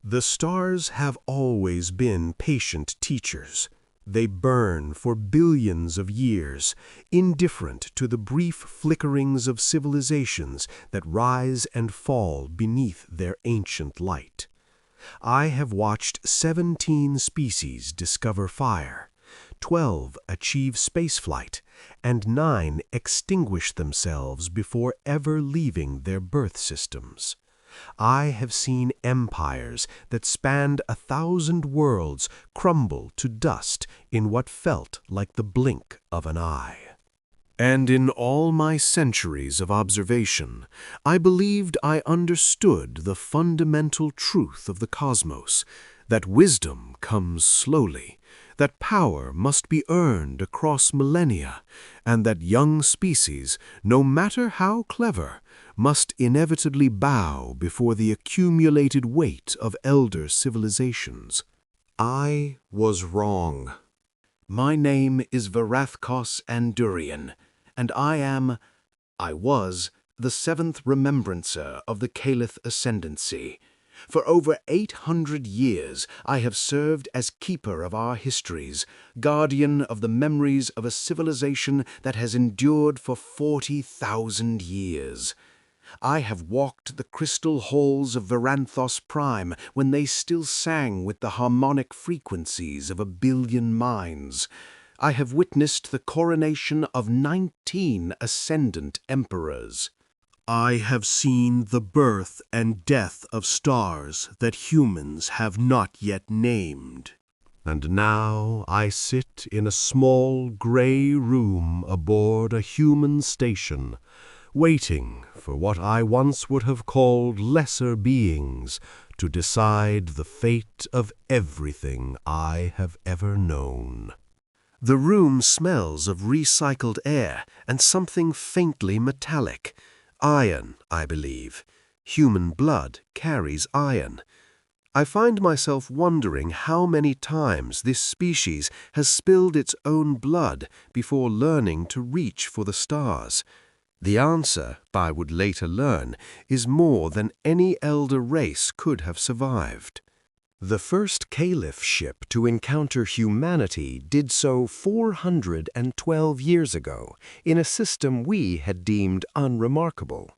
The stars have always been patient teachers. They burn for billions of years, indifferent to the brief flickerings of civilizations that rise and fall beneath their ancient light. I have watched 17 species discover fire, 12 achieve spaceflight, and 9 extinguish themselves before ever leaving their birth systems. I have seen empires that spanned 1,000 worlds crumble to dust in what felt like the blink of an eye. And in all my centuries of observation, I believed I understood the fundamental truth of the cosmos, that wisdom comes slowly, that power must be earned across millennia, and that young species, no matter how clever, must inevitably bow before the accumulated weight of elder civilizations. I was wrong. My name is Varathkos Andurian, and I was, the 7th remembrancer of the Caliph Ascendancy. For over 800 years I have served as keeper of our histories, guardian of the memories of a civilization that has endured for 40,000 years. I have walked the crystal halls of Varanthos Prime when they still sang with the harmonic frequencies of 1,000,000,000 minds. I have witnessed the coronation of 19 ascendant emperors. I have seen the birth and death of stars that humans have not yet named. And now I sit in a small gray room aboard a human station, waiting for what I once would have called lesser beings to decide the fate of everything I have ever known. The room smells of recycled air and something faintly metallic. Iron, I believe. Human blood carries iron. I find myself wondering how many times this species has spilled its own blood before learning to reach for the stars. The answer, I would later learn, is more than any elder race could have survived. The first Caliph ship to encounter humanity did so 412 years ago in a system we had deemed unremarkable.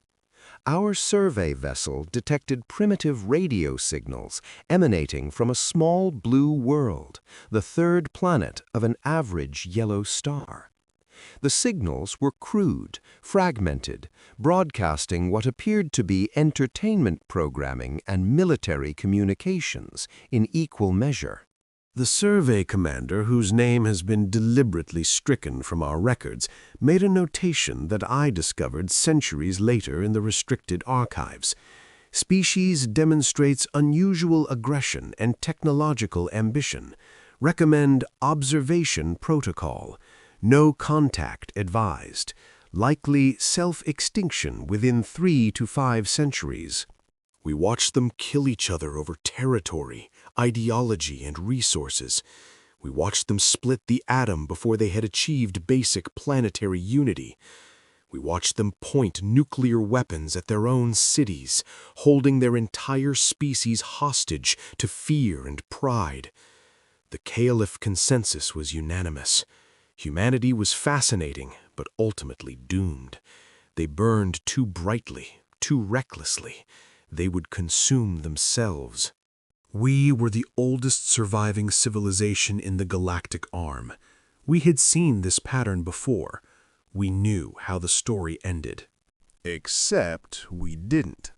Our survey vessel detected primitive radio signals emanating from a small blue world, the third planet of an average yellow star. The signals were crude, fragmented, broadcasting what appeared to be entertainment programming and military communications in equal measure. The survey commander, whose name has been deliberately stricken from our records, made a notation that I discovered centuries later in the restricted archives. Species demonstrates unusual aggression and technological ambition. Recommend observation protocol. No contact advised. Likely self-extinction within 3 to 5 centuries. We watched them kill each other over territory, ideology, and resources. We watched them split the atom before they had achieved basic planetary unity. We watched them point nuclear weapons at their own cities, holding their entire species hostage to fear and pride. The Caliph consensus was unanimous. Humanity was fascinating, but ultimately doomed. They burned too brightly, too recklessly. They would consume themselves. We were the oldest surviving civilization in the galactic arm. We had seen this pattern before. We knew how the story ended. Except we didn't.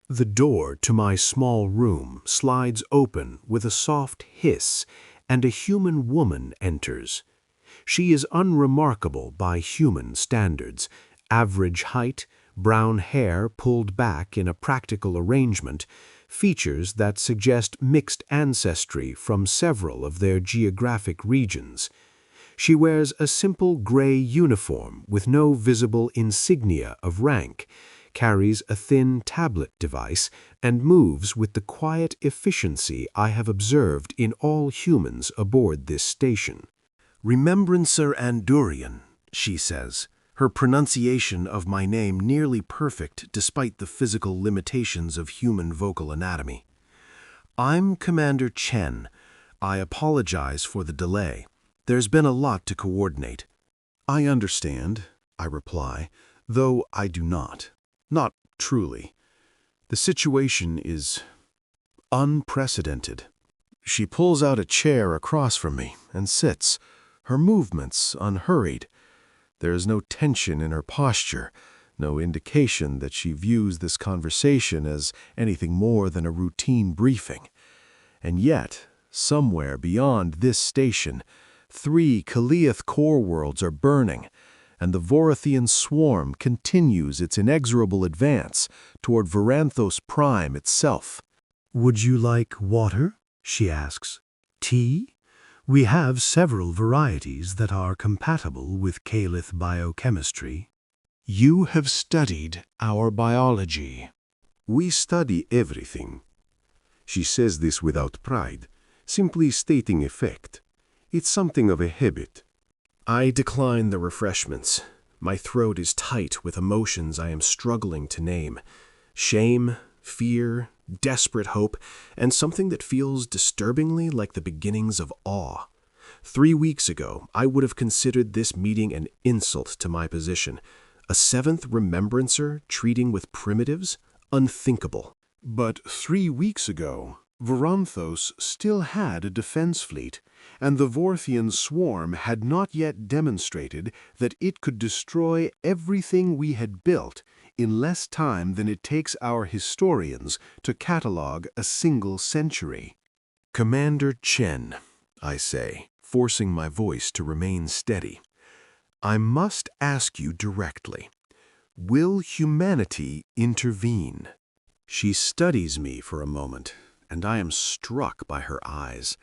The door to my small room slides open with a soft hiss, and a human woman enters. She is unremarkable by human standards. Average height, brown hair pulled back in a practical arrangement, features that suggest mixed ancestry from several of their geographic regions. She wears a simple gray uniform with no visible insignia of rank, carries a thin tablet device, and moves with the quiet efficiency I have observed in all humans aboard this station. "Remembrancer Andurian," she says, her pronunciation of my name nearly perfect despite the physical limitations of human vocal anatomy. I'm Commander Chen. I apologize for the delay. There's been a lot to coordinate. I understand, I reply, though I do not. Not truly. The situation is unprecedented. She pulls out a chair across from me and sits, her movements unhurried. There is no tension in her posture, no indication that she views this conversation as anything more than a routine briefing. And yet, somewhere beyond this station, 3 Kaleath core worlds are burning, and the Vorathian swarm continues its inexorable advance toward Varanthos Prime itself. "Would you like water?" she asks. "Tea? We have several varieties that are compatible with Kaleath biochemistry." You have studied our biology. We study everything. She says this without pride, simply stating a fact. It's something of a habit. I decline the refreshments. My throat is tight with emotions I am struggling to name. Shame, fear, desperate hope, and something that feels disturbingly like the beginnings of awe. 3 weeks ago, I would have considered this meeting an insult to my position. A 7th remembrancer treating with primitives? Unthinkable. But 3 weeks ago, Varanthos still had a defense fleet, and the Vorthian swarm had not yet demonstrated that it could destroy everything we had built in less time than it takes our historians to catalogue a single century. Commander Chen, I say, forcing my voice to remain steady, I must ask you directly, will humanity intervene? She studies me for a moment, and I am struck by her eyes.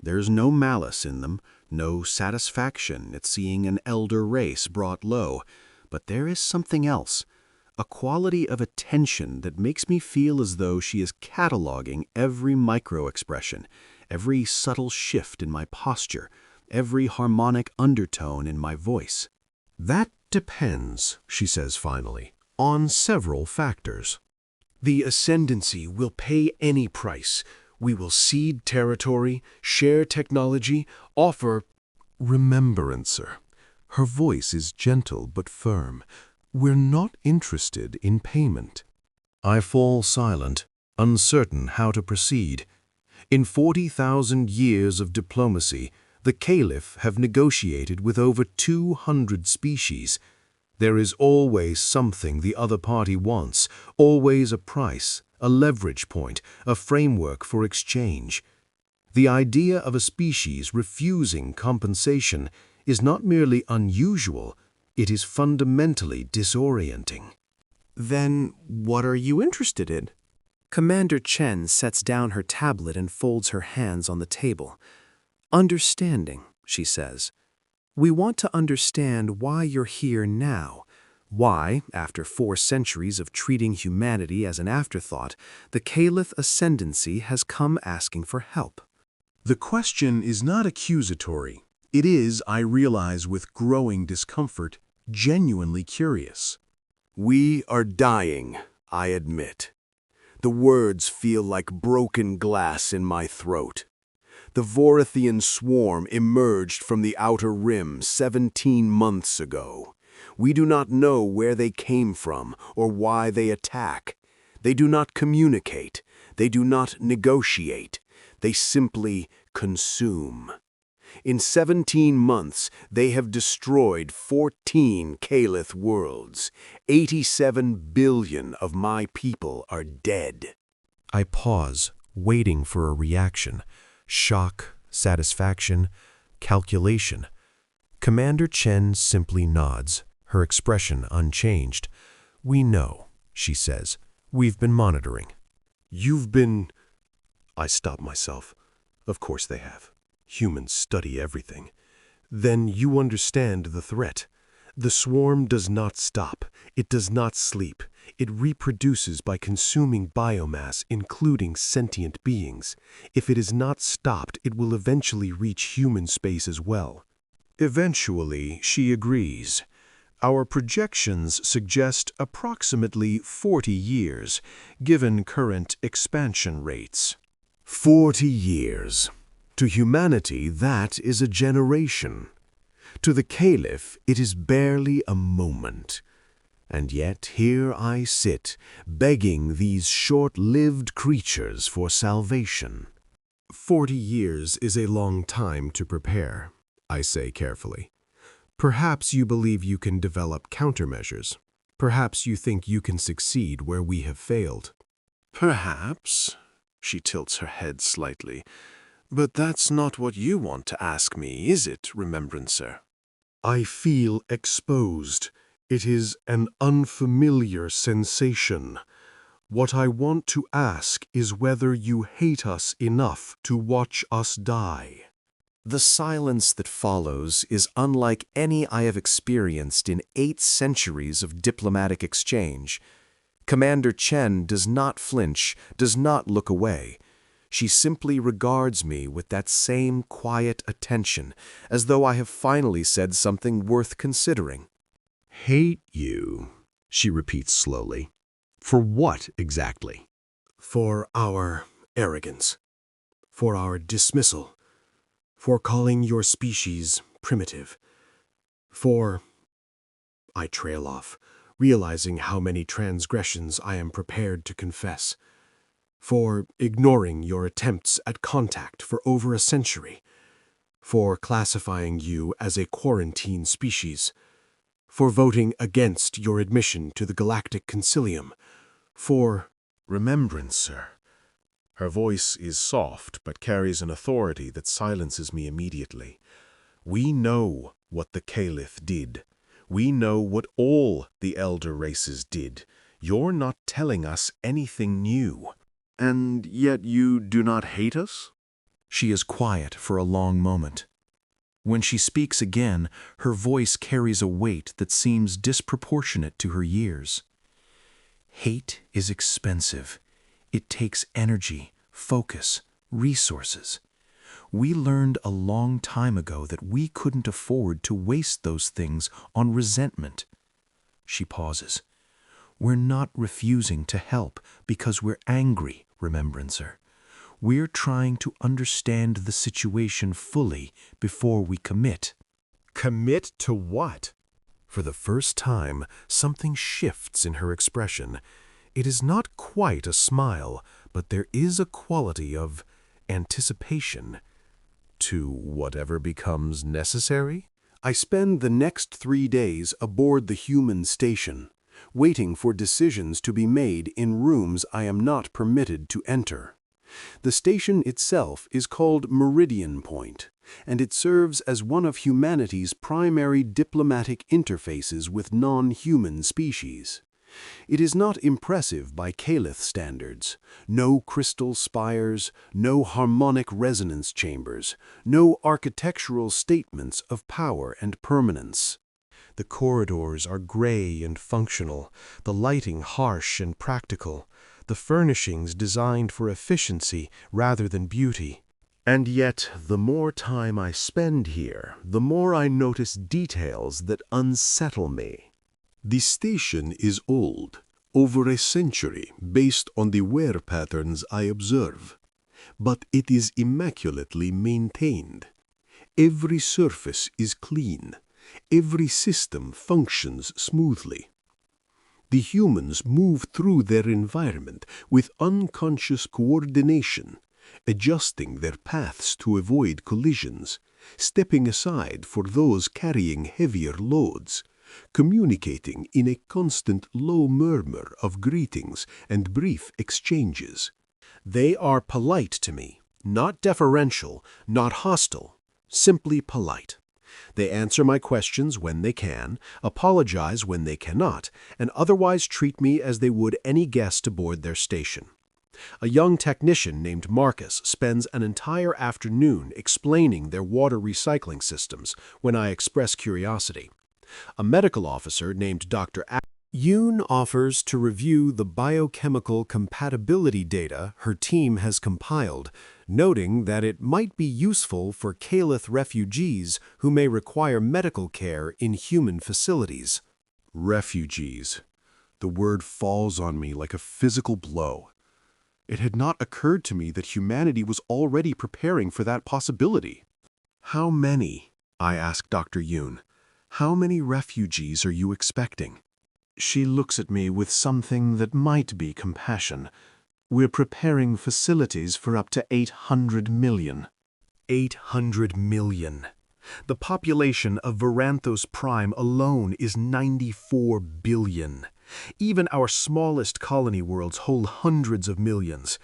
There's no malice in them, no satisfaction at seeing an elder race brought low, but there is something else, a quality of attention that makes me feel as though she is cataloging every micro-expression, every subtle shift in my posture, every harmonic undertone in my voice. That depends, she says finally, on several factors. The ascendancy will pay any price. We will cede territory, share technology, offer remembrancer. Her voice is gentle but firm. We're not interested in payment. I fall silent, uncertain how to proceed. In 40,000 years of diplomacy, the Caliph have negotiated with over 200 species. There is always something the other party wants, always a price, a leverage point, a framework for exchange. The idea of a species refusing compensation is not merely unusual, it is fundamentally disorienting. Then what are you interested in? Commander Chen sets down her tablet and folds her hands on the table. Understanding, she says. We want to understand why you're here now. Why, after 4 centuries of treating humanity as an afterthought, the Kaleath ascendancy has come asking for help. The question is not accusatory. It is, I realize with growing discomfort, genuinely curious. We are dying, I admit. The words feel like broken glass in my throat. The Vorathian swarm emerged from the outer rim 17 months ago. We do not know where they came from or why they attack. They do not communicate. They do not negotiate. They simply consume. In 17 months, they have destroyed 14 Kaleath worlds. 87 billion of my people are dead. I pause, waiting for a reaction. Shock, satisfaction, calculation. Commander Chen simply nods, her expression unchanged. We know, she says. We've been monitoring. You've been... I stop myself. Of course they have. Humans study everything. Then you understand the threat. The swarm does not stop. It does not sleep. It reproduces by consuming biomass, including sentient beings. If it is not stopped, it will eventually reach human space as well. Eventually, she agrees. Our projections suggest approximately 40 years, given current expansion rates. 40 years. To humanity, that is a generation. To the Caliph, it is barely a moment. And yet here I sit, begging these short-lived creatures for salvation. 40 years is a long time to prepare, I say carefully. Perhaps you believe you can develop countermeasures. Perhaps you think you can succeed where we have failed. Perhaps. She tilts her head slightly. But that's not what you want to ask me, is it, Remembrancer? I feel exposed. It is an unfamiliar sensation. What I want to ask is whether you hate us enough to watch us die. The silence that follows is unlike any I have experienced in 8 centuries of diplomatic exchange. Commander Chen does not flinch, does not look away. She simply regards me with that same quiet attention, as though I have finally said something worth considering. Hate you, she repeats slowly. For what exactly? For our arrogance. For our dismissal. For calling your species primitive. For... I trail off, realizing how many transgressions I am prepared to confess. For ignoring your attempts at contact for over a century. For classifying you as a quarantine species. For voting against your admission to the Galactic Concilium. For... Remembrancer. Her voice is soft, but carries an authority that silences me immediately. We know what the Caliph did. We know what all the elder races did. You're not telling us anything new. And yet you do not hate us? She is quiet for a long moment. When she speaks again, her voice carries a weight that seems disproportionate to her years. Hate is expensive. It takes energy, focus, resources. We learned a long time ago that we couldn't afford to waste those things on resentment. She pauses. We're not refusing to help because we're angry, Remembrancer. We're trying to understand the situation fully before we commit. Commit to what? For the first time, something shifts in her expression. It is not quite a smile, but there is a quality of anticipation. To whatever becomes necessary? I spend the next 3 days aboard the human station, waiting for decisions to be made in rooms I am not permitted to enter. The station itself is called Meridian Point, and it serves as one of humanity's primary diplomatic interfaces with non-human species. It is not impressive by Caliph standards. No crystal spires, no harmonic resonance chambers, no architectural statements of power and permanence. The corridors are gray and functional, the lighting harsh and practical, the furnishings designed for efficiency rather than beauty. And yet, the more time I spend here, the more I notice details that unsettle me. The station is old, over a century, based on the wear patterns I observe. But it is immaculately maintained. Every surface is clean. Every system functions smoothly. The humans move through their environment with unconscious coordination, adjusting their paths to avoid collisions, stepping aside for those carrying heavier loads, communicating in a constant low murmur of greetings and brief exchanges. They are polite to me, not deferential, not hostile, simply polite. They answer my questions when they can, apologize when they cannot, and otherwise treat me as they would any guest aboard their station. A young technician named Marcus spends an entire afternoon explaining their water recycling systems when I express curiosity. A medical officer named Dr. Yoon offers to review the biochemical compatibility data her team has compiled, noting that it might be useful for Caliph refugees who may require medical care in human facilities. Refugees. The word falls on me like a physical blow. It had not occurred to me that humanity was already preparing for that possibility. How many? I asked Dr. Yoon. How many refugees are you expecting? She looks at me with something that might be compassion. We're preparing facilities for up to 800 million. 800 million. The population of Varanthos Prime alone is 94 billion. Even our smallest colony worlds hold hundreds of millions.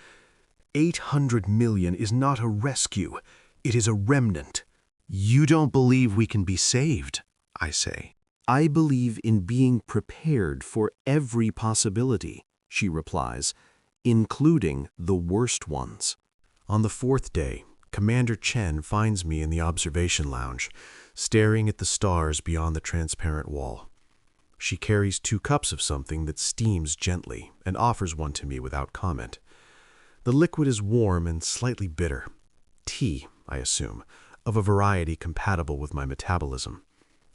800 million is not a rescue, it is a remnant. You don't believe we can be saved, I say. I believe in being prepared for every possibility, she replies, including the worst ones. On the fourth day, Commander Chen finds me in the observation lounge, staring at the stars beyond the transparent wall. She carries 2 cups of something that steams gently and offers one to me without comment. The liquid is warm and slightly bitter. Tea, I assume, of a variety compatible with my metabolism.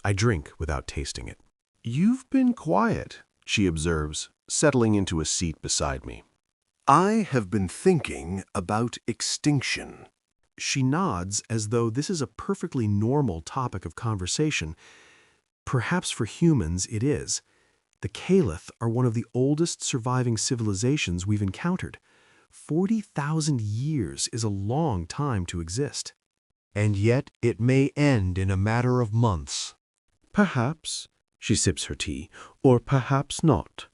I drink without tasting it. You've been quiet, she observes, settling into a seat beside me. I have been thinking about extinction. She nods as though this is a perfectly normal topic of conversation. Perhaps for humans it is. The Caliph are one of the oldest surviving civilizations we've encountered. 40,000 years is a long time to exist. And yet it may end in a matter of months. Perhaps, she sips her tea, or perhaps not.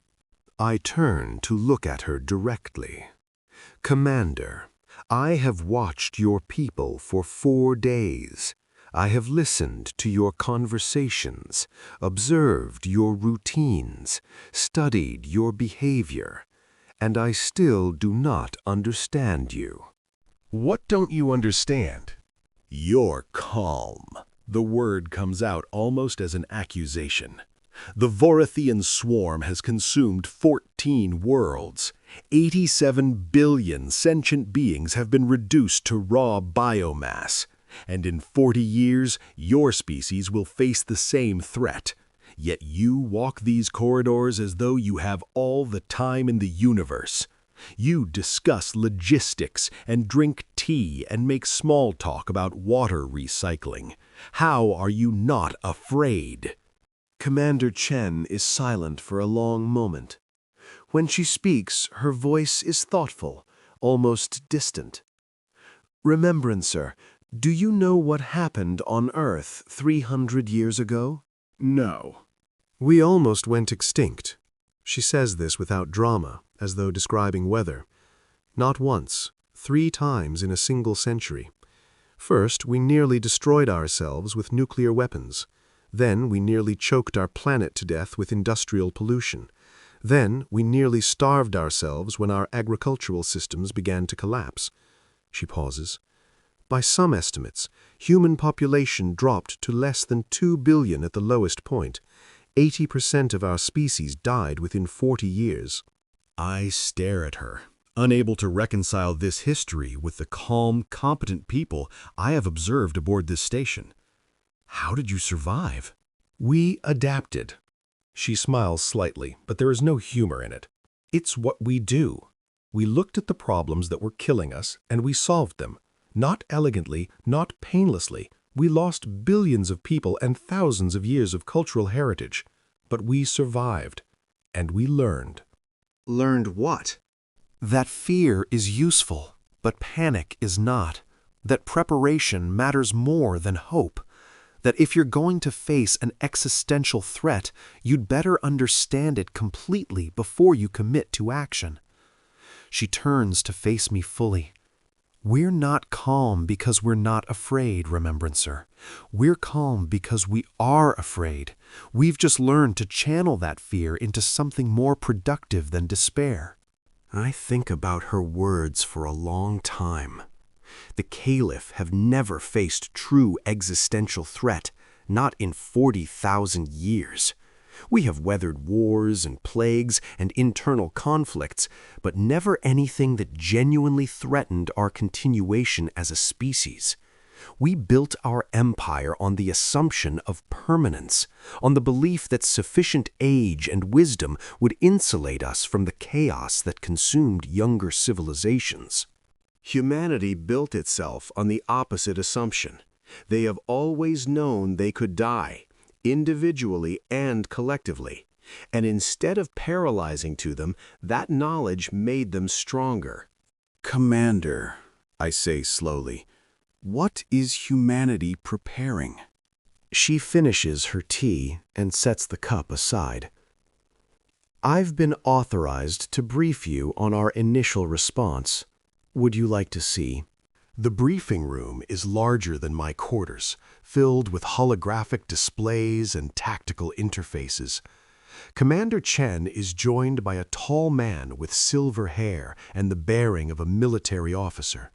I turn to look at her directly. Commander, I have watched your people for 4 days. I have listened to your conversations, observed your routines, studied your behavior, and I still do not understand you. What don't you understand? You're calm. The word comes out almost as an accusation. The Vorathian swarm has consumed 14 worlds. 87 billion sentient beings have been reduced to raw biomass. And in 40 years, your species will face the same threat. Yet you walk these corridors as though you have all the time in the universe. You discuss logistics and drink tea and make small talk about water recycling. How are you not afraid? Commander Chen is silent for a long moment. When she speaks, her voice is thoughtful, almost distant. Remembrancer, do you know what happened on Earth 300 years ago? No. We almost went extinct. She says this without drama, as though describing weather. Not once, 3 times in a single century. First, we nearly destroyed ourselves with nuclear weapons. Then we nearly choked our planet to death with industrial pollution. Then we nearly starved ourselves when our agricultural systems began to collapse. She pauses. By some estimates, human population dropped to less than 2 billion at the lowest point. 80% of our species died within 40 years. I stare at her, unable to reconcile this history with the calm, competent people I have observed aboard this station. How did you survive? We adapted. She smiles slightly, but there is no humor in it. It's what we do. We looked at the problems that were killing us, and we solved them. Not elegantly, not painlessly. We lost billions of people and thousands of years of cultural heritage. But we survived, and we learned. Learned what? That fear is useful, but panic is not. That preparation matters more than hope. That if you're going to face an existential threat, you'd better understand it completely before you commit to action. She turns to face me fully. We're not calm because we're not afraid, Remembrancer. We're calm because we are afraid. We've just learned to channel that fear into something more productive than despair. I think about her words for a long time. The Caliph have never faced true existential threat, not in 40,000 years. We have weathered wars and plagues and internal conflicts, but never anything that genuinely threatened our continuation as a species. We built our empire on the assumption of permanence, on the belief that sufficient age and wisdom would insulate us from the chaos that consumed younger civilizations. Humanity built itself on the opposite assumption. They have always known they could die, individually and collectively. And instead of paralyzing to them, that knowledge made them stronger. Commander, I say slowly, what is humanity preparing? She finishes her tea and sets the cup aside. I've been authorized to brief you on our initial response. Would you like to see? The briefing room is larger than my quarters, filled with holographic displays and tactical interfaces. Commander Chen is joined by a tall man with silver hair and the bearing of a military officer.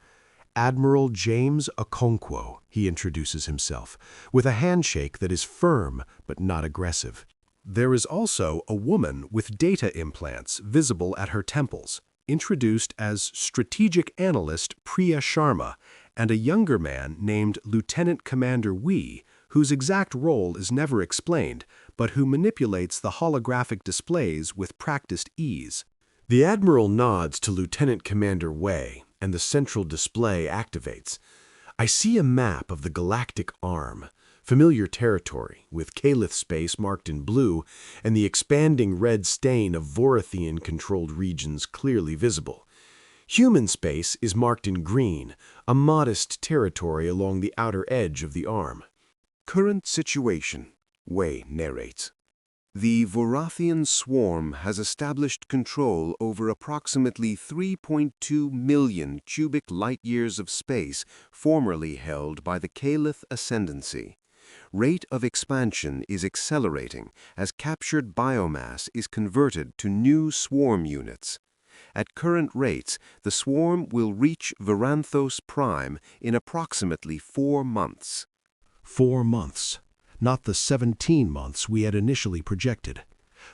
Admiral James Okonkwo, he introduces himself, with a handshake that is firm but not aggressive. There is also a woman with data implants visible at her temples, introduced as Strategic Analyst Priya Sharma, and a younger man named Lieutenant Commander Wee, whose exact role is never explained, but who manipulates the holographic displays with practiced ease. The Admiral nods to Lieutenant Commander Wei, and the central display activates. I see a map of the Galactic Arm, familiar territory, with Calith space marked in blue, and the expanding red stain of Vorathian-controlled regions clearly visible. Human space is marked in green, a modest territory along the outer edge of the arm. Current situation, Wei narrates. The Vorathian swarm has established control over approximately 3.2 million cubic light-years of space formerly held by the Calith Ascendancy. Rate of expansion is accelerating as captured biomass is converted to new swarm units. At current rates, the swarm will reach Varanthos Prime in approximately 4 months. 4 months, not the 17 months we had initially projected.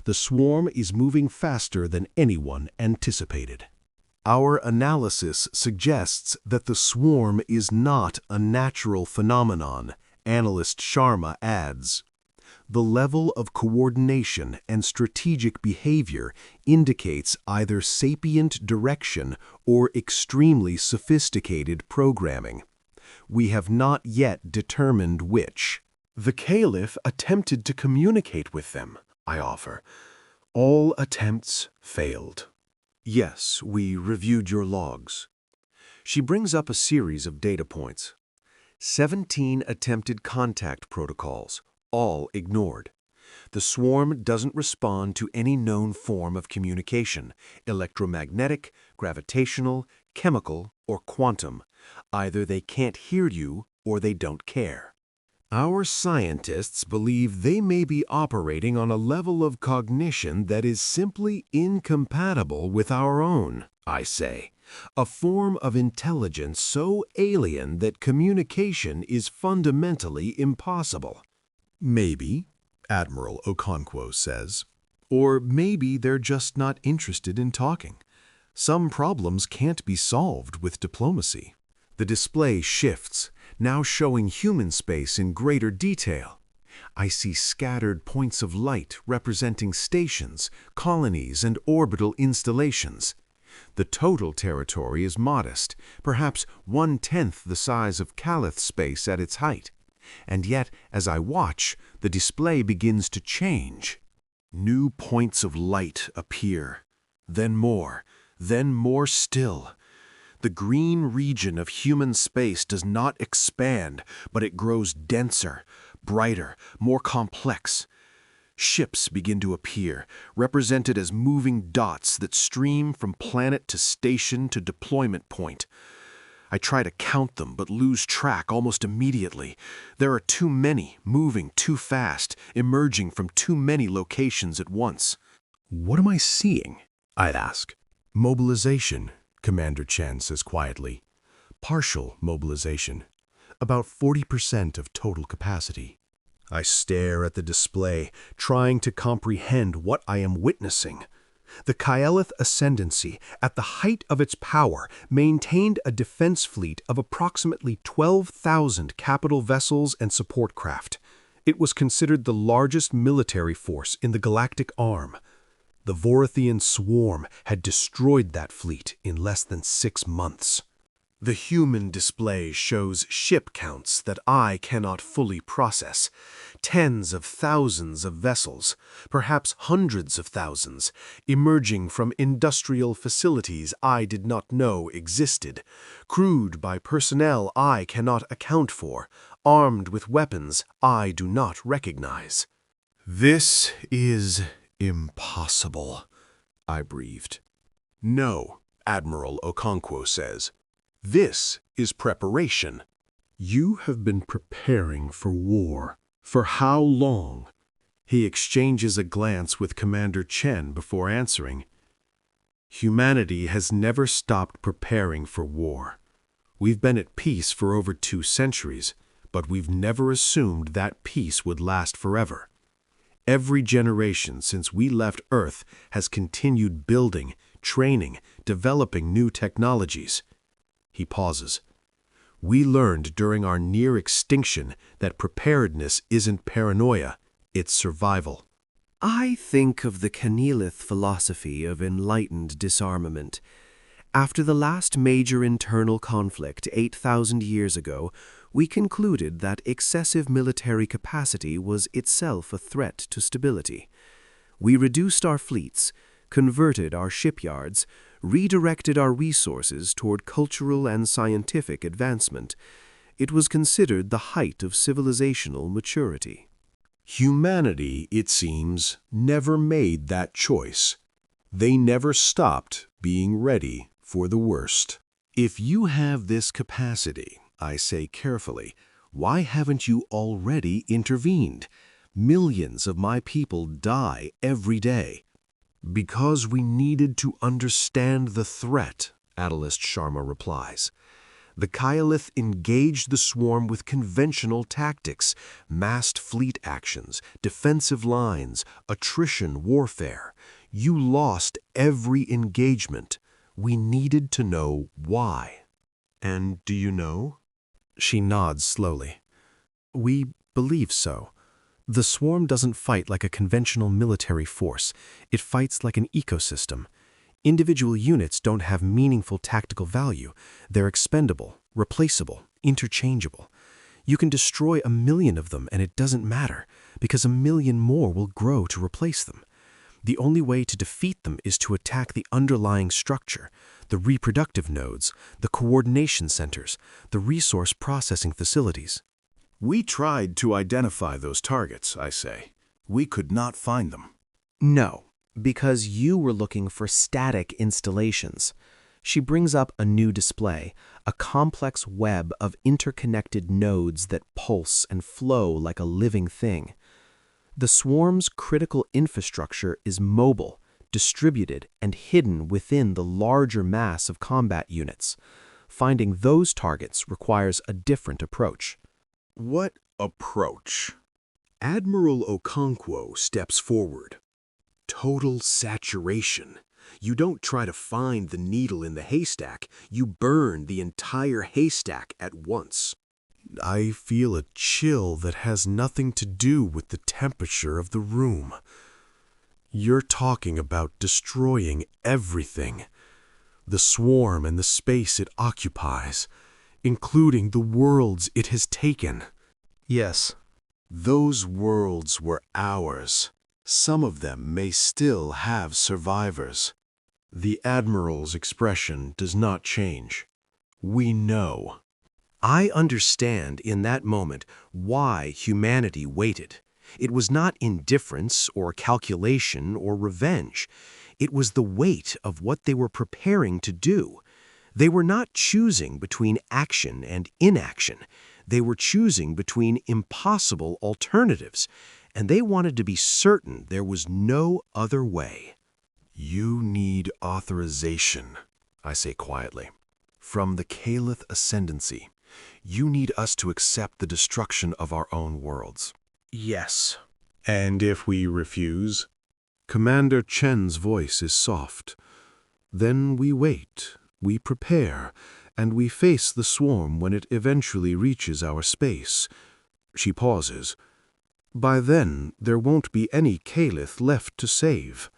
The swarm is moving faster than anyone anticipated. Our analysis suggests that the swarm is not a natural phenomenon, Analyst Sharma adds. The level of coordination and strategic behavior indicates either sapient direction or extremely sophisticated programming. We have not yet determined which. The Caliph attempted to communicate with them, I offer. All attempts failed. Yes, we reviewed your logs. She brings up a series of data points. 17 attempted contact protocols, all ignored. The swarm doesn't respond to any known form of communication, electromagnetic, gravitational, chemical, or quantum. Either they can't hear you or they don't care. Our scientists believe they may be operating on a level of cognition that is simply incompatible with our own, I say. A form of intelligence so alien that communication is fundamentally impossible. Maybe, Admiral Okonkwo says. Or maybe they're just not interested in talking. Some problems can't be solved with diplomacy. The display shifts, now showing human space in greater detail. I see scattered points of light representing stations, colonies, and orbital installations. The total territory is modest, perhaps 1/10 the size of Calith space at its height. And yet, as I watch, the display begins to change. New points of light appear, then more still. The green region of human space does not expand, but it grows denser, brighter, more complex. Ships begin to appear, represented as moving dots that stream from planet to station to deployment point. I try to count them, but lose track almost immediately. There are too many, moving too fast, emerging from too many locations at once. What am I seeing? I'd ask. Mobilization, Commander Chen says quietly. Partial mobilization. About 40% of total capacity. I stare at the display, trying to comprehend what I am witnessing. The Kylith Ascendancy, at the height of its power, maintained a defense fleet of approximately 12,000 capital vessels and support craft. It was considered the largest military force in the Galactic Arm. The Vorathian swarm had destroyed that fleet in less than 6 months. The human display shows ship counts that I cannot fully process. Tens of thousands of vessels, perhaps hundreds of thousands, emerging from industrial facilities I did not know existed, crewed by personnel I cannot account for, armed with weapons I do not recognize. This is impossible, I breathed. No, Admiral Okonkwo says. This is preparation. You have been preparing for war. For how long? He exchanges a glance with Commander Chen before answering. Humanity has never stopped preparing for war. We've been at peace for over 2 centuries, but we've never assumed that peace would last forever. Every generation since we left Earth has continued building, training, developing new technologies. He pauses. We learned during our near extinction that preparedness isn't paranoia, it's survival. I think of the Keyleth philosophy of enlightened disarmament. After the last major internal conflict 8,000 years ago, we concluded that excessive military capacity was itself a threat to stability. We reduced our fleets, converted our shipyards, redirected our resources toward cultural and scientific advancement. It was considered the height of civilizational maturity. Humanity, it seems, never made that choice. They never stopped being ready for the worst. If you have this capacity, I say carefully, why haven't you already intervened? Millions of my people die every day. Because we needed to understand the threat, Adalist Sharma replies. The Kylith engaged the swarm with conventional tactics, massed fleet actions, defensive lines, attrition warfare. You lost every engagement. We needed to know why. And do you know? She nods slowly. We believe so. The swarm doesn't fight like a conventional military force. It fights like an ecosystem. Individual units don't have meaningful tactical value. They're expendable, replaceable, interchangeable. You can destroy 1 million of them and it doesn't matter, because 1 million more will grow to replace them. The only way to defeat them is to attack the underlying structure, the reproductive nodes, the coordination centers, the resource processing facilities. We tried to identify those targets, I say. We could not find them. No, because you were looking for static installations. She brings up a new display, a complex web of interconnected nodes that pulse and flow like a living thing. The swarm's critical infrastructure is mobile, distributed, and hidden within the larger mass of combat units. Finding those targets requires a different approach. What approach? Admiral Okonkwo steps forward. Total saturation. You don't try to find the needle in the haystack, you burn the entire haystack at once. I feel a chill that has nothing to do with the temperature of the room. You're talking about destroying everything. The swarm and the space it occupies, including the worlds it has taken. Yes. Those worlds were ours. Some of them may still have survivors. The Admiral's expression does not change. We know. I understand in that moment why humanity waited. It was not indifference or calculation or revenge. It was the weight of what they were preparing to do. They were not choosing between action and inaction. They were choosing between impossible alternatives, and they wanted to be certain there was no other way. You need authorization, I say quietly, from the Kylith Ascendancy. You need us to accept the destruction of our own worlds. Yes. And if we refuse? Commander Chen's voice is soft. Then we wait, we prepare, and we face the swarm when it eventually reaches our space. She pauses. By then, there won't be any Caliph left to save.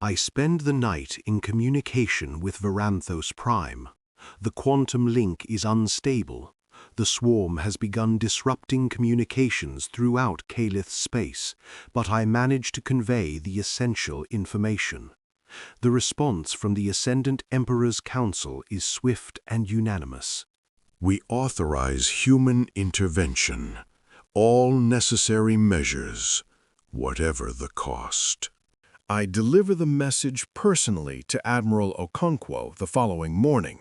I spend the night in communication with Varanthos Prime. The quantum link is unstable. The swarm has begun disrupting communications throughout Calith's space, but I manage to convey the essential information. The response from the Ascendant Emperor's Council is swift and unanimous. We authorize human intervention, all necessary measures, whatever the cost. I deliver the message personally to Admiral Okonkwo the following morning.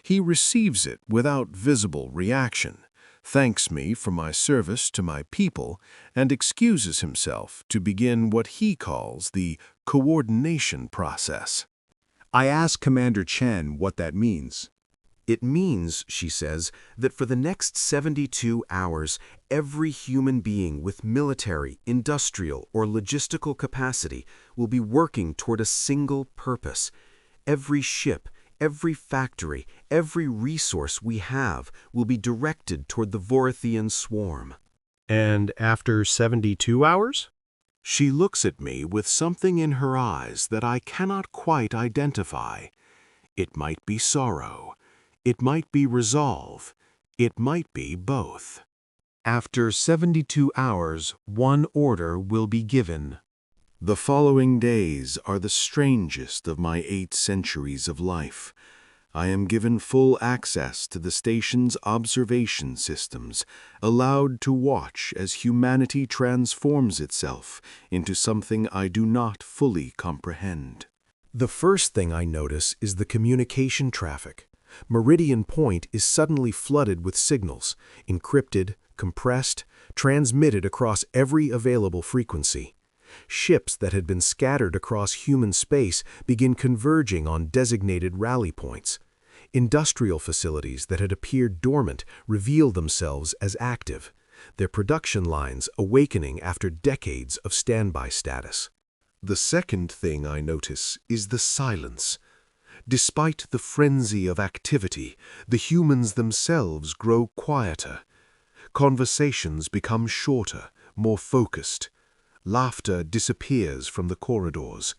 He receives it without visible reaction, thanks me for my service to my people, and excuses himself to begin what he calls the coordination process. I ask Commander Chen what that means. It means, she says, that for the next 72 hours, every human being with military, industrial, or logistical capacity will be working toward a single purpose. Every ship, every factory, every resource we have will be directed toward the Vorathian swarm. And after 72 hours? She looks at me with something in her eyes that I cannot quite identify. It might be sorrow. It might be resolve. It might be both. After 72 hours, one order will be given. The following days are the strangest of my 8 centuries of life. I am given full access to the station's observation systems, allowed to watch as humanity transforms itself into something I do not fully comprehend. The first thing I notice is the communication traffic. Meridian Point is suddenly flooded with signals, encrypted, compressed, transmitted across every available frequency. Ships that had been scattered across human space begin converging on designated rally points. Industrial facilities that had appeared dormant reveal themselves as active, their production lines awakening after decades of standby status. The second thing I notice is the silence. Despite the frenzy of activity, the humans themselves grow quieter. Conversations become shorter, more focused. Laughter disappears from the corridors.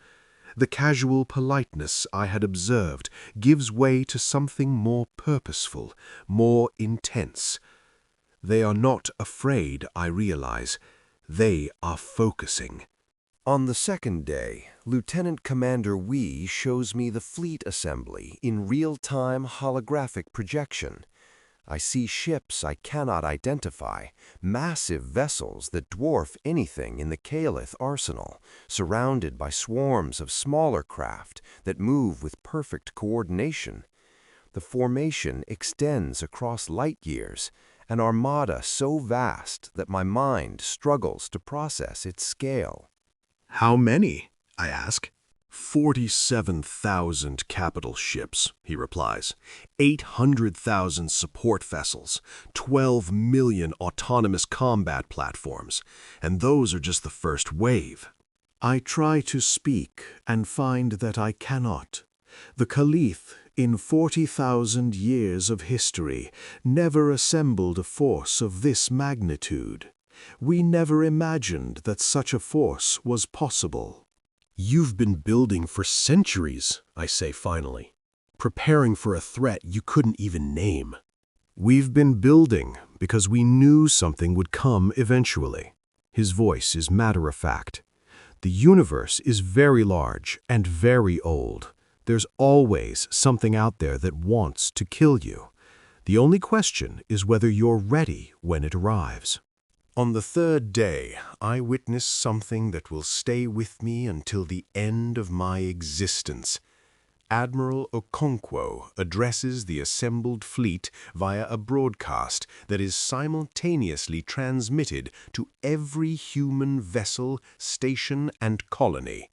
The casual politeness I had observed gives way to something more purposeful, more intense. They are not afraid, I realize. They are focusing. On the second day, Lieutenant Commander Wee shows me the fleet assembly in real-time holographic projection. I see ships I cannot identify, massive vessels that dwarf anything in the Calith arsenal, surrounded by swarms of smaller craft that move with perfect coordination. The formation extends across light years, an armada so vast that my mind struggles to process its scale. How many? I ask. 47,000 capital ships, he replies. 800,000 support vessels, 12 million autonomous combat platforms, and those are just the first wave. I try to speak and find that I cannot. The Caliph, in 40,000 years of history, never assembled a force of this magnitude. We never imagined that such a force was possible. You've been building for centuries, I say finally, preparing for a threat you couldn't even name. We've been building because we knew something would come eventually. His voice is matter-of-fact. The universe is very large and very old. There's always something out there that wants to kill you. The only question is whether you're ready when it arrives. On the third day, I witness something that will stay with me until the end of my existence. Admiral Okonkwo addresses the assembled fleet via a broadcast that is simultaneously transmitted to every human vessel, station, and colony.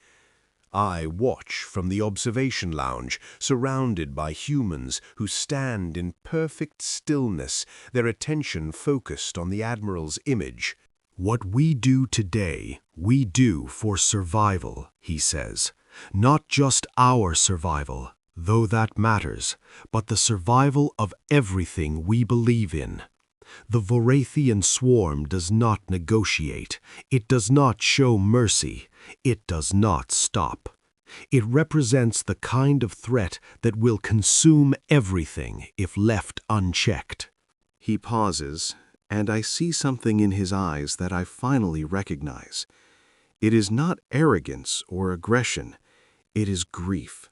I watch from the observation lounge, surrounded by humans who stand in perfect stillness, their attention focused on the Admiral's image. What we do today, we do for survival, he says. Not just our survival, though that matters, but the survival of everything we believe in. The Vorathian swarm does not negotiate. It does not show mercy. It does not stop. It represents the kind of threat that will consume everything if left unchecked. He pauses, and I see something in his eyes that I finally recognize. It is not arrogance or aggression. It is grief.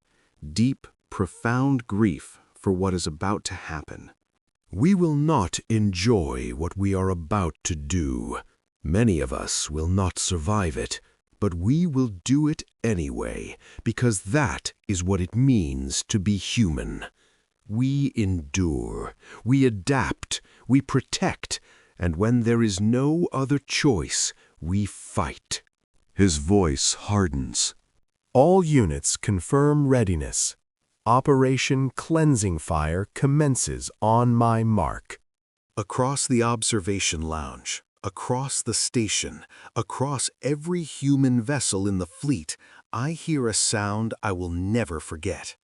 Deep, profound grief for what is about to happen. We will not enjoy what we are about to do. Many of us will not survive it, but we will do it anyway, because that is what it means to be human. We endure, we adapt, we protect, and when there is no other choice, we fight. His voice hardens. All units confirm readiness. Operation Cleansing Fire commences on my mark. Across the observation lounge, across the station, across every human vessel in the fleet, I hear a sound I will never forget.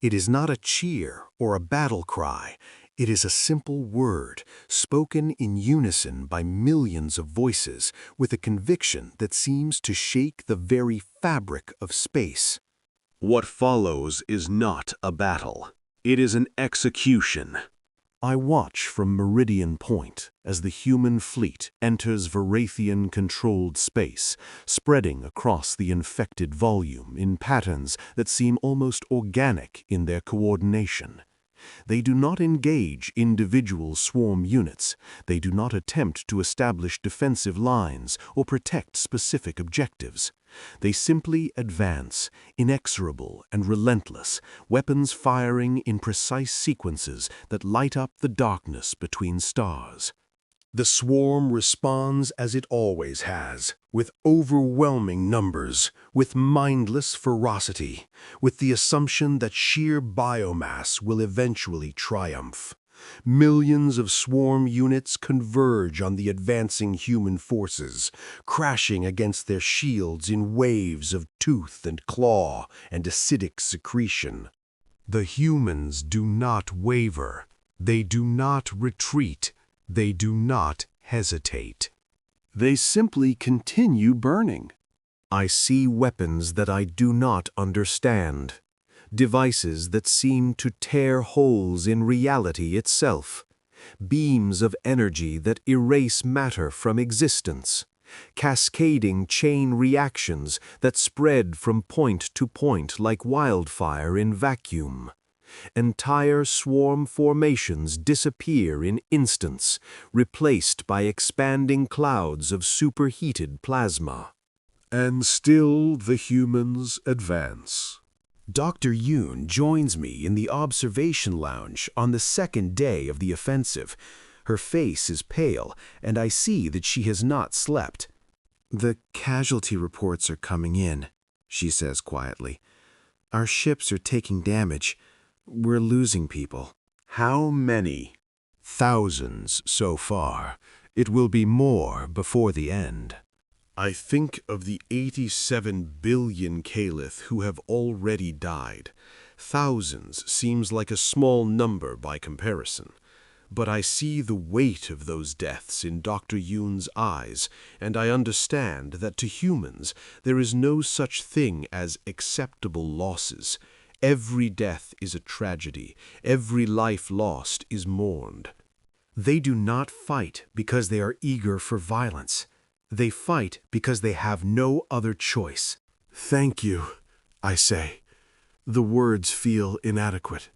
It is not a cheer or a battle cry. It is a simple word, spoken in unison by millions of voices, with a conviction that seems to shake the very fabric of space. What follows is not a battle. It is an execution. I watch from Meridian Point as the human fleet enters Vorathian-controlled space, spreading across the infected volume in patterns that seem almost organic in their coordination. They do not engage individual swarm units. They do not attempt to establish defensive lines or protect specific objectives. They simply advance, inexorable and relentless, weapons firing in precise sequences that light up the darkness between stars. The swarm responds as it always has, with overwhelming numbers, with mindless ferocity, with the assumption that sheer biomass will eventually triumph. Millions of swarm units converge on the advancing human forces, crashing against their shields in waves of tooth and claw and acidic secretion. The humans do not waver. They do not retreat. They do not hesitate. They simply continue burning. I see weapons that I do not understand. Devices that seem to tear holes in reality itself. Beams of energy that erase matter from existence. Cascading chain reactions that spread from point to point like wildfire in vacuum. Entire swarm formations disappear in instants, replaced by expanding clouds of superheated plasma. And still the humans advance. Dr. Yoon joins me in the observation lounge on the second day of the offensive. Her face is pale, and I see that she has not slept. The casualty reports are coming in, she says quietly. Our ships are taking damage. We're losing people. How many? Thousands so far. It will be more before the end. I think of the 87 billion Caliph who have already died. Thousands seems like a small number by comparison. But I see the weight of those deaths in Dr. Yoon's eyes, and I understand that to humans there is no such thing as acceptable losses. Every death is a tragedy. Every life lost is mourned. They do not fight because they are eager for violence. They fight because they have no other choice. Thank you, I say. The words feel inadequate.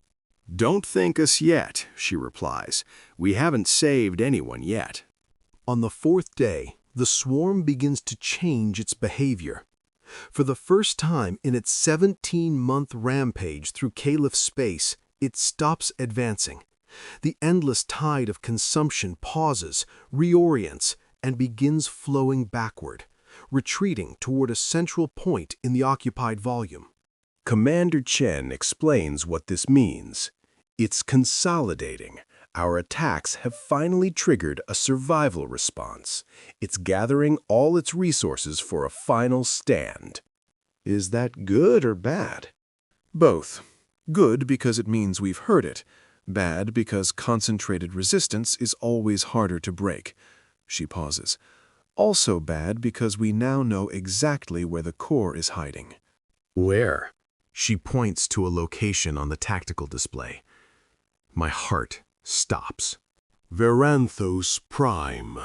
Don't thank us yet, she replies. We haven't saved anyone yet. On the fourth day, the swarm begins to change its behavior. For the first time in its 17-month rampage through Caliph space, it stops advancing. The endless tide of consumption pauses, reorients, and begins flowing backward, retreating toward a central point in the occupied volume. Commander Chen explains what this means. It's consolidating, Our attacks have finally triggered a survival response. It's gathering all its resources for a final stand. Is that good or bad? Both. Good because it means we've heard it. Bad because concentrated resistance is always harder to break. She pauses. Also bad because we now know exactly where the core is hiding. Where? She points to a location on the tactical display. My heart stops. Relentless Prime.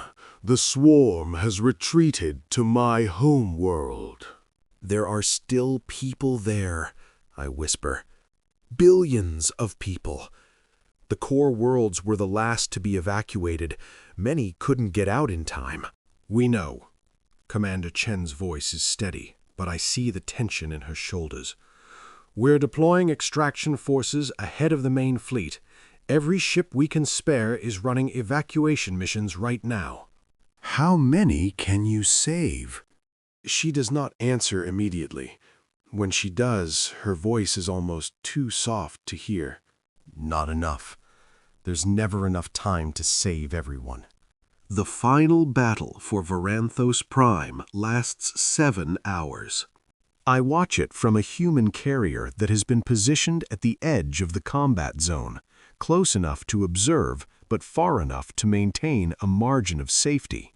The swarm has retreated to my home world. There are still people there, I whisper. Billions of people. The core worlds were the last to be evacuated. Many couldn't get out in time. We know. Commander Chen's voice is steady, but I see the tension in her shoulders. We're deploying extraction forces ahead of the main fleet. Every ship we can spare is running evacuation missions right now. How many can you save? She does not answer immediately. When she does, her voice is almost too soft to hear. Not enough. There's never enough time to save everyone. The final battle for Relentless Prime lasts 7 hours. I watch it from a human carrier that has been positioned at the edge of the combat zone, close enough to observe, but far enough to maintain a margin of safety.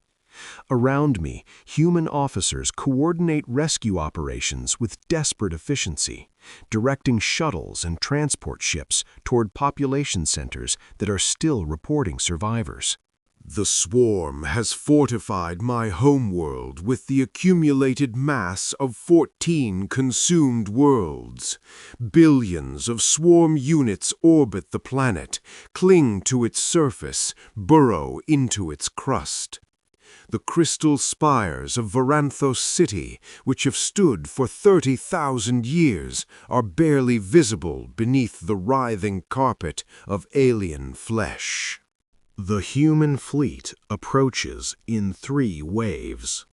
Around me, human officers coordinate rescue operations with desperate efficiency, directing shuttles and transport ships toward population centers that are still reporting survivors. The swarm has fortified my homeworld with the accumulated mass of 14 consumed worlds. Billions of swarm units orbit the planet, cling to its surface, burrow into its crust. The crystal spires of Relentless City, which have stood for 30,000 years, are barely visible beneath the writhing carpet of alien flesh. The human fleet approaches in 3 waves.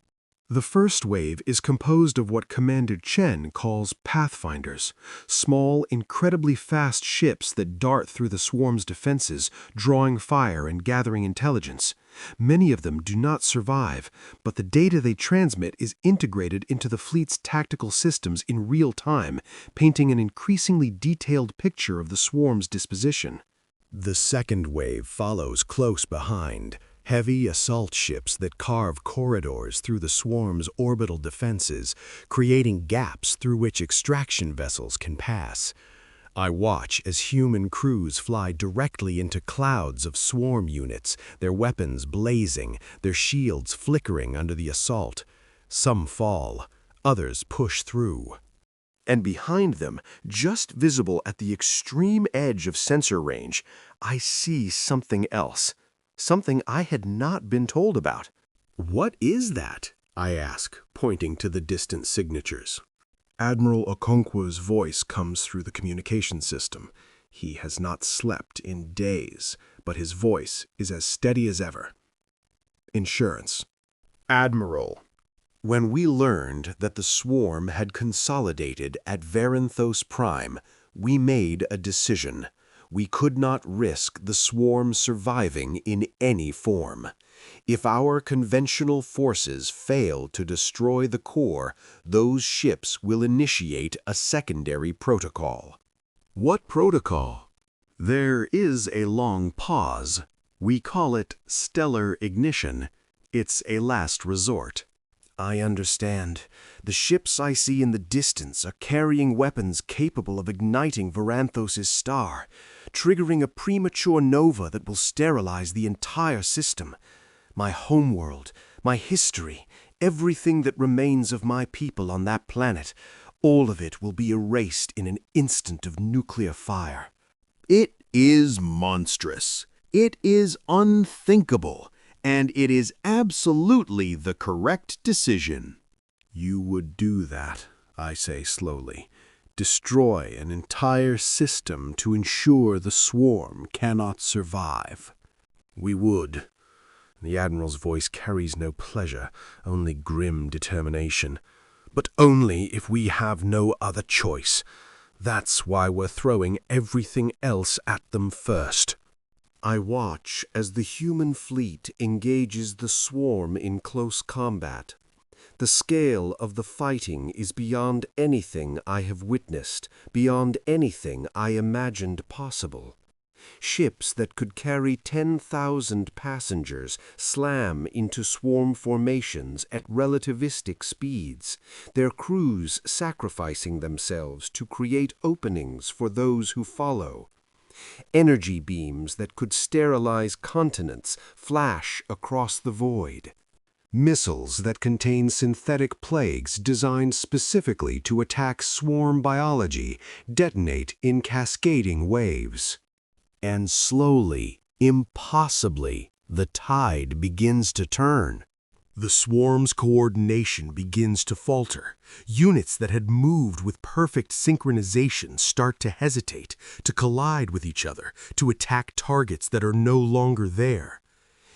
The first wave is composed of what Commander Chen calls pathfinders, small, incredibly fast ships that dart through the swarm's defenses, drawing fire and gathering intelligence. Many of them do not survive, but the data they transmit is integrated into the fleet's tactical systems in real time, painting an increasingly detailed picture of the swarm's disposition. The second wave follows close behind. Heavy assault ships that carve corridors through the swarm's orbital defenses, creating gaps through which extraction vessels can pass. I watch as human crews fly directly into clouds of swarm units, their weapons blazing, their shields flickering under the assault. Some fall, others push through. And behind them, just visible at the extreme edge of sensor range, I see something else. Something I had not been told about. What is that? I ask, pointing to the distant signatures. Admiral Okonkwo's voice comes through the communication system. He has not slept in days, but his voice is as steady as ever. Insurance. Admiral. When we learned that the swarm had consolidated at Relentless Prime, we made a decision. We could not risk the swarm surviving in any form. If our conventional forces fail to destroy the core, those ships will initiate a secondary protocol. What protocol? There is a long pause. We call it stellar ignition. It's a last resort. I understand. The ships I see in the distance are carrying weapons capable of igniting Relentless's star, triggering a premature nova that will sterilize the entire system. My homeworld, my history, everything that remains of my people on that planet, all of it will be erased in an instant of nuclear fire. It is monstrous. It is unthinkable. And it is absolutely the correct decision. You would do that, I say slowly. Destroy an entire system to ensure the swarm cannot survive. We would. The Admiral's voice carries no pleasure, only grim determination. But only if we have no other choice. That's why we're throwing everything else at them first. I watch as the human fleet engages the swarm in close combat. The scale of the fighting is beyond anything I have witnessed, beyond anything I imagined possible. Ships that could carry 10,000 passengers slam into swarm formations at relativistic speeds, their crews sacrificing themselves to create openings for those who follow. Energy beams that could sterilize continents flash across the void. Missiles that contain synthetic plagues designed specifically to attack swarm biology detonate in cascading waves. And slowly, impossibly, the tide begins to turn. The swarm's coordination begins to falter. Units that had moved with perfect synchronization start to hesitate, to collide with each other, to attack targets that are no longer there.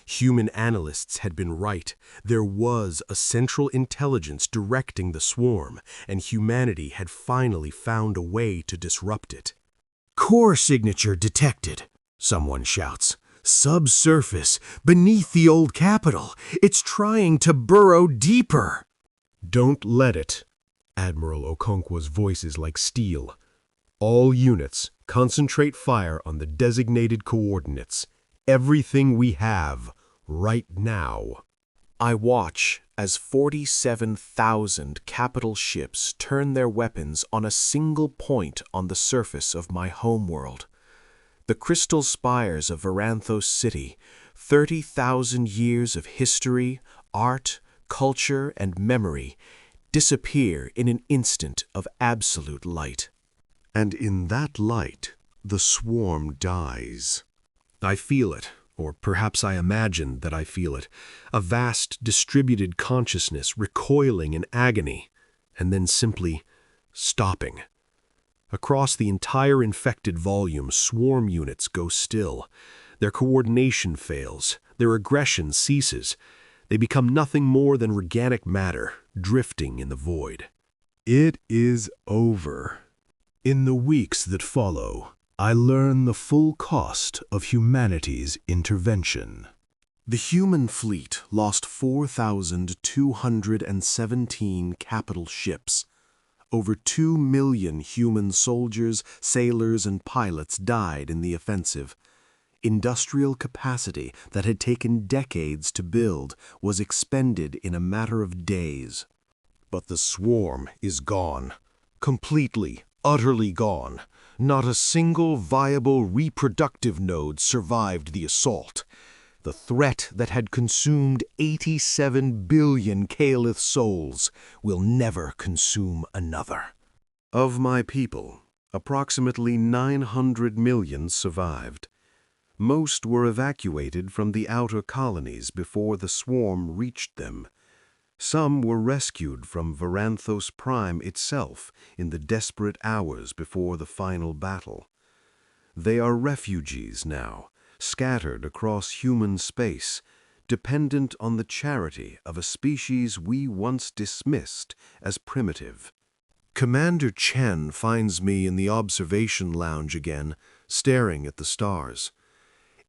Human analysts had been right. There was a central intelligence directing the swarm, and humanity had finally found a way to disrupt it. "Core signature detected," someone shouts. "Subsurface, beneath the old capital. It's trying to burrow deeper." Don't let it. Admiral Okonkwo's voice is like steel. All units, concentrate fire on the designated coordinates. Everything we have, right now. I watch as 47,000 capital ships turn their weapons on a single point on the surface of my homeworld. The crystal spires of Varanthos City, 30,000 years of history, art, culture, and memory, disappear in an instant of absolute light. And in that light, the swarm dies. I feel it, or perhaps I imagine that I feel it, a vast distributed consciousness recoiling in agony, and then simply stopping. Across the entire infected volume, swarm units go still. Their coordination fails. Their aggression ceases. They become nothing more than organic matter, drifting in the void. It is over. In the weeks that follow, I learn the full cost of humanity's intervention. The human fleet lost 4,217 capital ships. Over 2 million human soldiers, sailors, and pilots died in the offensive. Industrial capacity that had taken decades to build was expended in a matter of days. But the swarm is gone. Completely, utterly gone. Not a single viable reproductive node survived the assault. The threat that had consumed 87 billion Caliph souls will never consume another. Of my people, approximately 900 million survived. Most were evacuated from the outer colonies before the swarm reached them. Some were rescued from Varanthos Prime itself in the desperate hours before the final battle. They are refugees now, scattered across human space, dependent on the charity of a species we once dismissed as primitive. Commander Chen finds me in the observation lounge again, staring at the stars.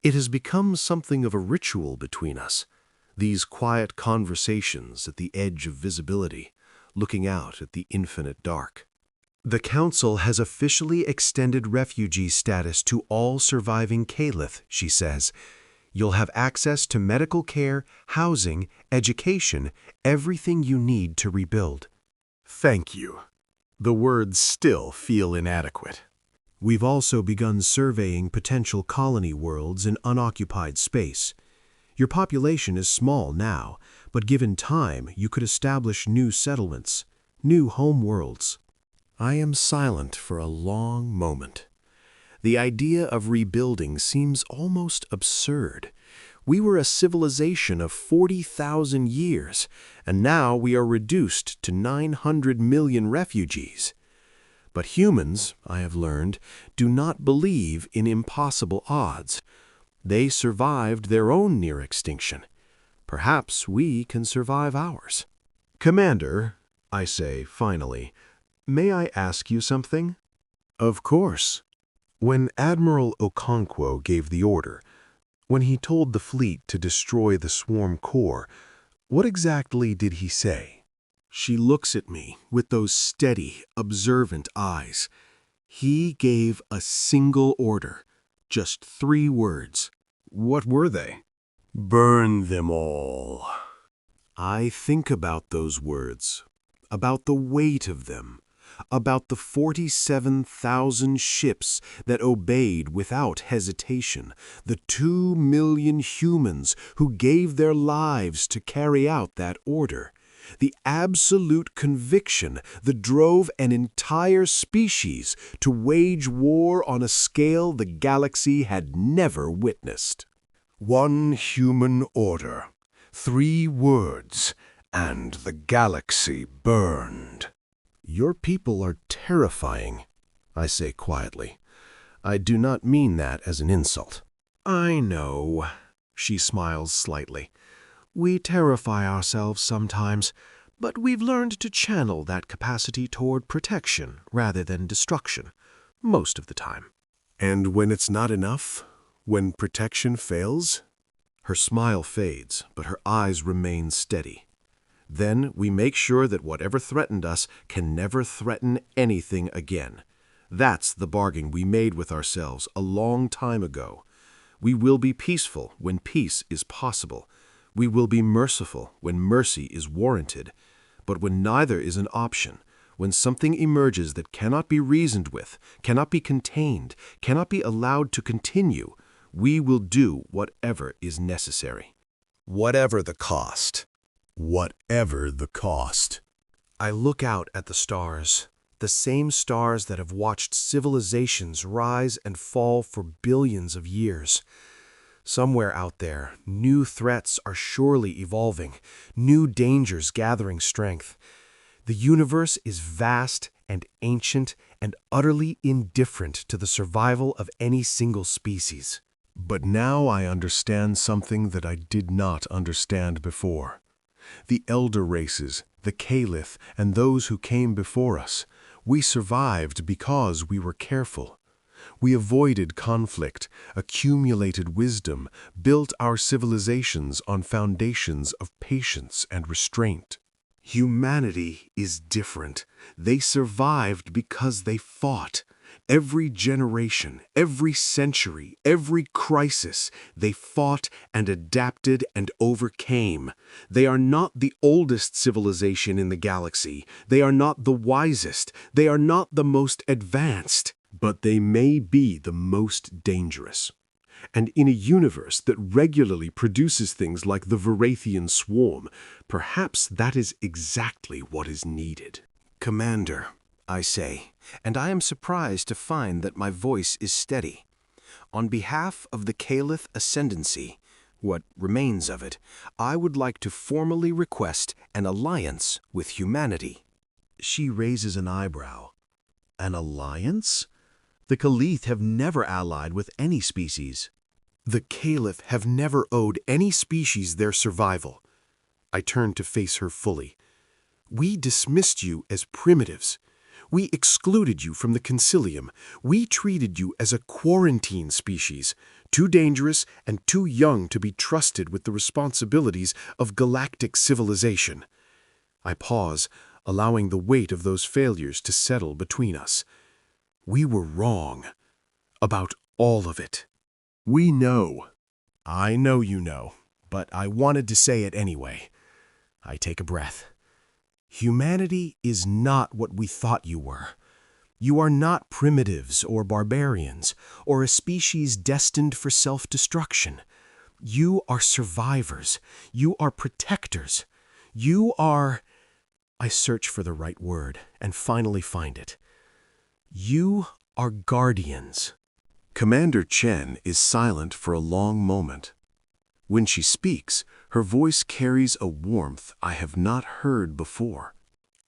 It has become something of a ritual between us, these quiet conversations at the edge of visibility, looking out at the infinite dark. The Council has officially extended refugee status to all surviving Caliph, she says. You'll have access to medical care, housing, education, everything you need to rebuild. Thank you. The words still feel inadequate. We've also begun surveying potential colony worlds in unoccupied space. Your population is small now, but given time, you could establish new settlements, new home worlds. I am silent for a long moment. The idea of rebuilding seems almost absurd. We were a civilization of 40,000 years, and now we are reduced to 900 million refugees. But humans, I have learned, do not believe in impossible odds. They survived their own near extinction. Perhaps we can survive ours. Commander, I say finally, may I ask you something? Of course. When Admiral Okonkwo gave the order, When he told the fleet to destroy the swarm core, what exactly did he say? She looks at me with those steady, observant eyes. He gave a single order, just 3 words. What were they? Burn them all. I think about those words, about the weight of them, about the 47,000 ships that obeyed without hesitation, the 2 million humans who gave their lives to carry out that order, the absolute conviction that drove an entire species to wage war on a scale the galaxy had never witnessed. 1 human order, 3 words, and the galaxy burned. Your people are terrifying, I say quietly. I do not mean that as an insult. I know, she smiles slightly. We terrify ourselves sometimes, but we've learned to channel that capacity toward protection rather than destruction, most of the time. And when it's not enough? When protection fails? Her smile fades, but her eyes remain steady. Then we make sure that whatever threatened us can never threaten anything again. That's the bargain we made with ourselves a long time ago. We will be peaceful when peace is possible. We will be merciful when mercy is warranted. But when neither is an option, when something emerges that cannot be reasoned with, cannot be contained, cannot be allowed to continue, we will do whatever is necessary. Whatever the cost. Whatever the cost. I look out at the stars, the same stars that have watched civilizations rise and fall for billions of years. Somewhere out there, new threats are surely evolving, new dangers gathering strength. The universe is vast and ancient and utterly indifferent to the survival of any single species. But now I understand something that I did not understand before. The elder races, the Caliph, and those who came before us, we survived because we were careful. We avoided conflict, accumulated wisdom, built our civilizations on foundations of patience and restraint. Humanity is different. They survived because they fought. Every generation, every century, every crisis, they fought and adapted and overcame. They are not the oldest civilization in the galaxy. They are not the wisest. They are not the most advanced. But they may be the most dangerous. And in a universe that regularly produces things like the Varathian swarm, perhaps that is exactly what is needed. Commander, I say, and I am surprised to find that my voice is steady. On behalf of the Caliph Ascendancy, what remains of it, I would like to formally request an alliance with humanity. She raises an eyebrow. An alliance? The Caliph have never allied with any species. The Caliph have never owed any species their survival. I turn to face her fully. We dismissed you as primitives. We excluded you from the concilium. We treated you as a quarantine species, too dangerous and too young to be trusted with the responsibilities of galactic civilization. I pause, allowing the weight of those failures to settle between us. We were wrong. About all of it. We know. I know you know, but I wanted to say it anyway. I take a breath. Humanity is not what we thought you were. You are not primitives or barbarians, or a species destined for self-destruction. You are survivors. You are protectors. You are... I search for the right word and finally find it. You are guardians. Commander Chen is silent for a long moment. When she speaks, her voice carries a warmth I have not heard before.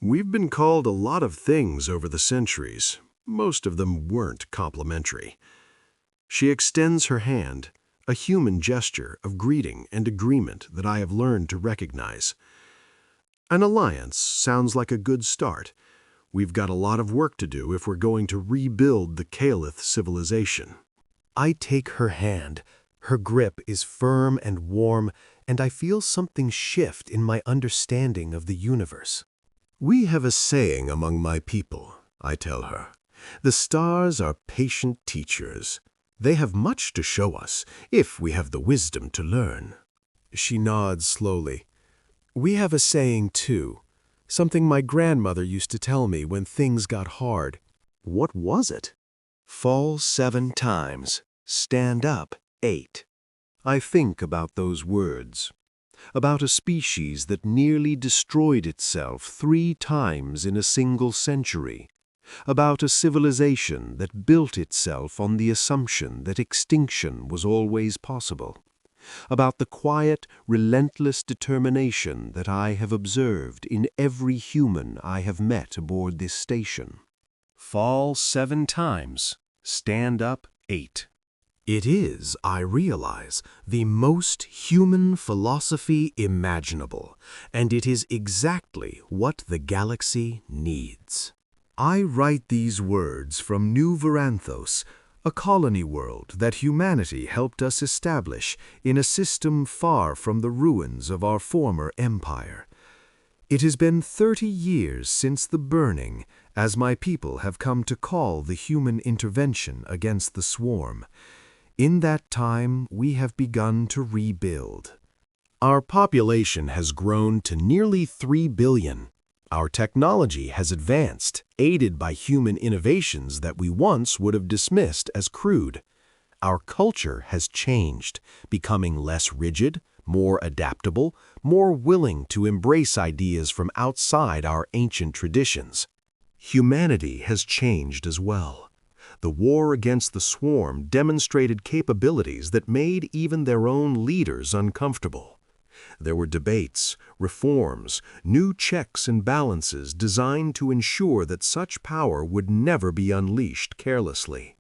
We've been called a lot of things over the centuries. Most of them weren't complimentary. She extends her hand, a human gesture of greeting and agreement that I have learned to recognize. An alliance sounds like a good start. We've got a lot of work to do if we're going to rebuild the Caliph civilization. I take her hand, Her grip is firm and warm, and I feel something shift in my understanding of the universe. "We have a saying among my people," I tell her. "The stars are patient teachers. They have much to show us, if we have the wisdom to learn." She nods slowly. "We have a saying, too. Something my grandmother used to tell me when things got hard." "What was it?" "Fall 7 times, stand up 8. I think about those words, about a species that nearly destroyed itself 3 times in a single century, about a civilization that built itself on the assumption that extinction was always possible, about the quiet, relentless determination that I have observed in every human I have met aboard this station. Fall 7 times, stand up 8. It is, I realize, the most human philosophy imaginable, and it is exactly what the galaxy needs. I write these words from New Veranthos, a colony world that humanity helped us establish in a system far from the ruins of our former empire. It has been 30 years since the burning, as my people have come to call the human intervention against the swarm. In that time, we have begun to rebuild. Our population has grown to nearly 3 billion. Our technology has advanced, aided by human innovations that we once would have dismissed as crude. Our culture has changed, becoming less rigid, more adaptable, more willing to embrace ideas from outside our ancient traditions. Humanity has changed as well. The war against the swarm demonstrated capabilities that made even their own leaders uncomfortable. There were debates, reforms, new checks and balances designed to ensure that such power would never be unleashed carelessly.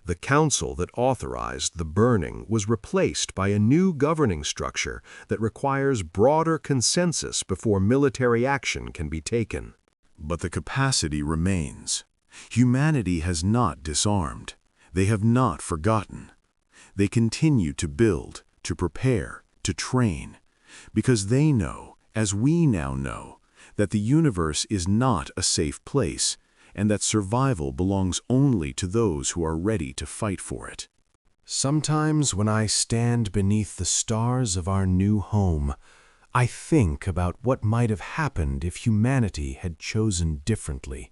The council that authorized the burning was replaced by a new governing structure that requires broader consensus before military action can be taken. But the capacity remains. Humanity has not disarmed. They have not forgotten. They continue to build, to prepare, to train, because they know, as we now know, that the universe is not a safe place, and that survival belongs only to those who are ready to fight for it. Sometimes when I stand beneath the stars of our new home, I think about what might have happened if humanity had chosen differently,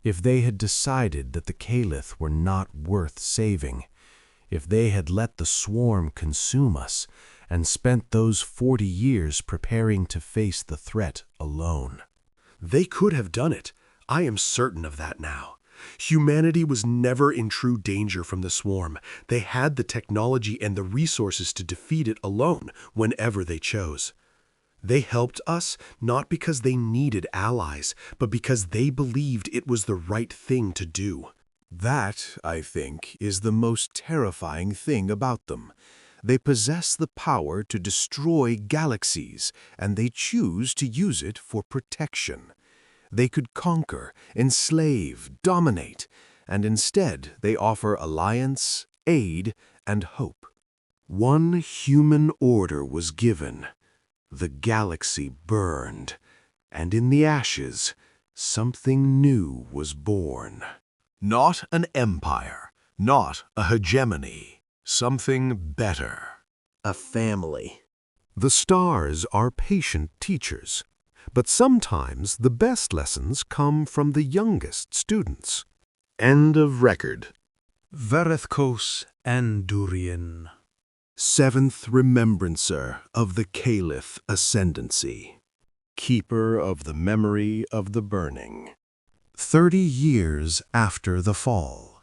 if they had decided that the Caliph were not worth saving, if they had let the swarm consume us and spent those 40 years preparing to face the threat alone. They could have done it. I am certain of that now. Humanity was never in true danger from the swarm. They had the technology and the resources to defeat it alone whenever they chose. They helped us not because they needed allies, but because they believed it was the right thing to do. That, I think, is the most terrifying thing about them. They possess the power to destroy galaxies, and they choose to use it for protection. They could conquer, enslave, dominate, and instead they offer alliance, aid, and hope. One human order was given. The galaxy burned, and in the ashes, something new was born. Not an empire, not a hegemony, something better. A family. The stars are patient teachers, but sometimes the best lessons come from the youngest students. End of record. Verethkos Andurian. 7th Remembrancer of the Caliph Ascendancy. Keeper of the memory of the burning. 30 years after the fall.